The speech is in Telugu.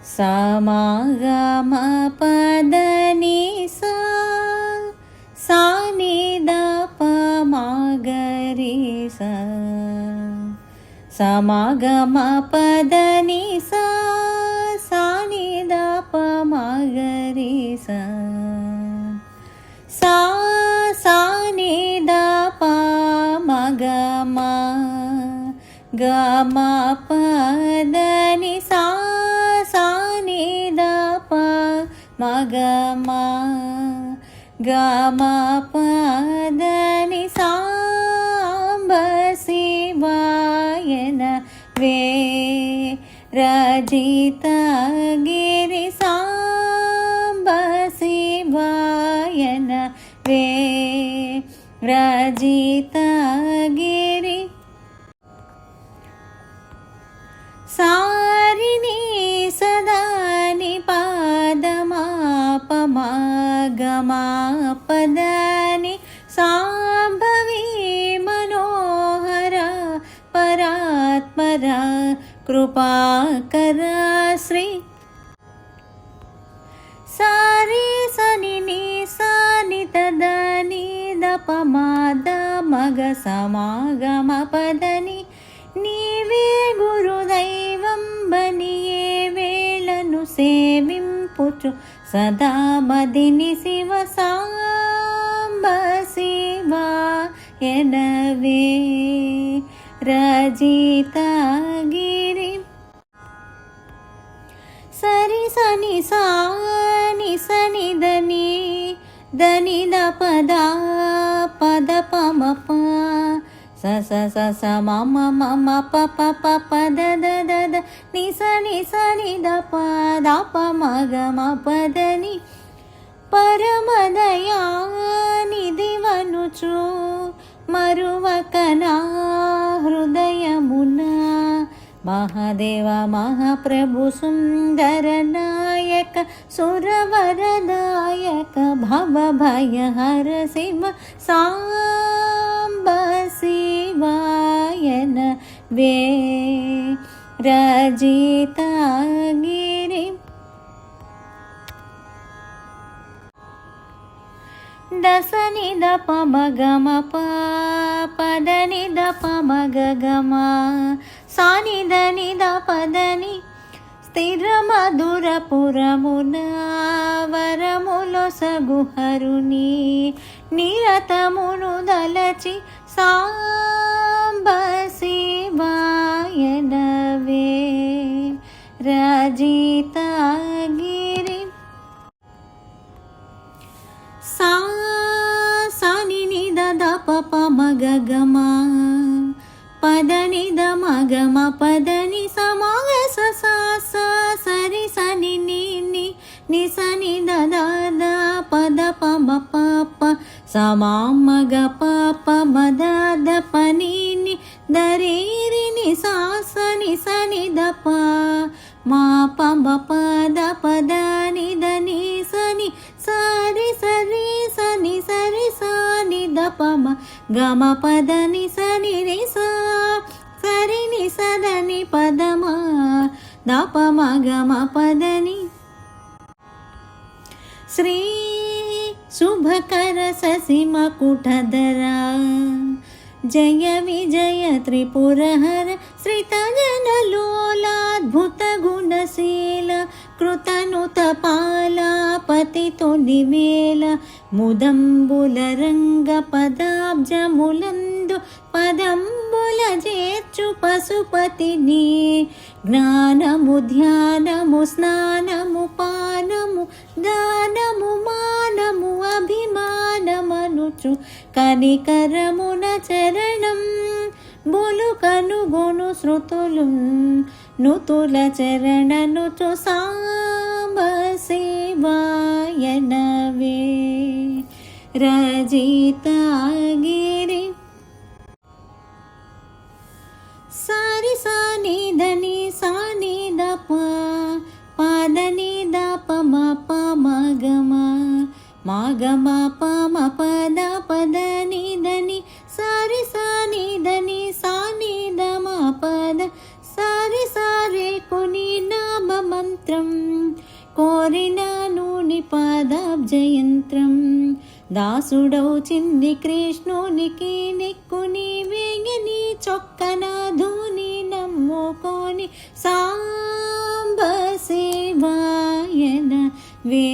సమగమ పదని సానిద పమగరి సమగమ పదని సానిద పమగరి సానిద పమగమ గమ పదని సానిద పమగమ గమ పదని సాంబ శివాయన వే రజిత గిరి సాంబ శివాయన వే రజిత గిరి సారిని సదాని పాదమాపమాగమాపదని సాంభవి మనోహర పరాత్మర కృపాకర శ్రీ సారి సని ని సాని తదని దపమాద మగ సమాగమ పదని నీవే గురుదైవం బనియే వేళను సేవింపుచు సదా మదిని శివ సాంబ శివాయనవే రజిత గిరి సరి సని సాని సని దని దని ద పద పద పమ ప స స స స మమ మమ ప ప ప ప ద ద ద ద ని స ని ద ప ద ప మ గ మ ప ద ని పరమదయా నిధివనుచు మరువకనా హృదయమున మహాదేవ మహాప్రభు సుందర నాయక సురవరదాయక భవ భయహర శివ సాంబ శివాయన వే రజిత గిరి దసని ద పమగమ పదని ద పమగమ సాని దని ద పదని స్థిర మధుర పురమున వరములో సగుహరుని నిరతమును దలచి సాంబ శివాయనవే రజిత గిరి సాని ద ప మగ గమ పదని ద మగమ పదని సమగ స సరి సని ని సని ద ద పద పమ ప సమామగ ప మద ద పని ని దరి ని సని సని ద ప మా పమ పద పదని దని సని సరి సరి సని సరి సని ద పమ గమ పదని సని రి సరి ని సదని పదమ ద పమ గమ పదని శ్రీ శుభకర శశి మకుటధరా జయ విజయ త్రిపురహర శ్రీతజనలోలాద్భుత గుణశీల కృతనుత పాల పతితో నివేల ముదంబుల రంగ పదాబ్జములందు పదంబుల చేర్చు పశుపతిని జ్ఞానము ధ్యానము స్నానము పానము దానము మానము అభిమానమనుచు కనికరమున చరణం బోలు కనుగొను శృతులు నుతుల చరణనుచు సాంబ శివాయనవే రజిత గిరి సారి సాని దని సాని ద ప పదని ద ప మ ప మ గ మ మ ప మ పద పదని దని సారి సాని దని సాని ద మ పద సారి సారి కుని నామ మంత్రం వాద్యయంత్రం దాసుడౌ చిన్ని కృష్ణునికి నిక్కు నీవేయని చొక్కన ధూని నమ్ముకొని సాంబ శివాయన వే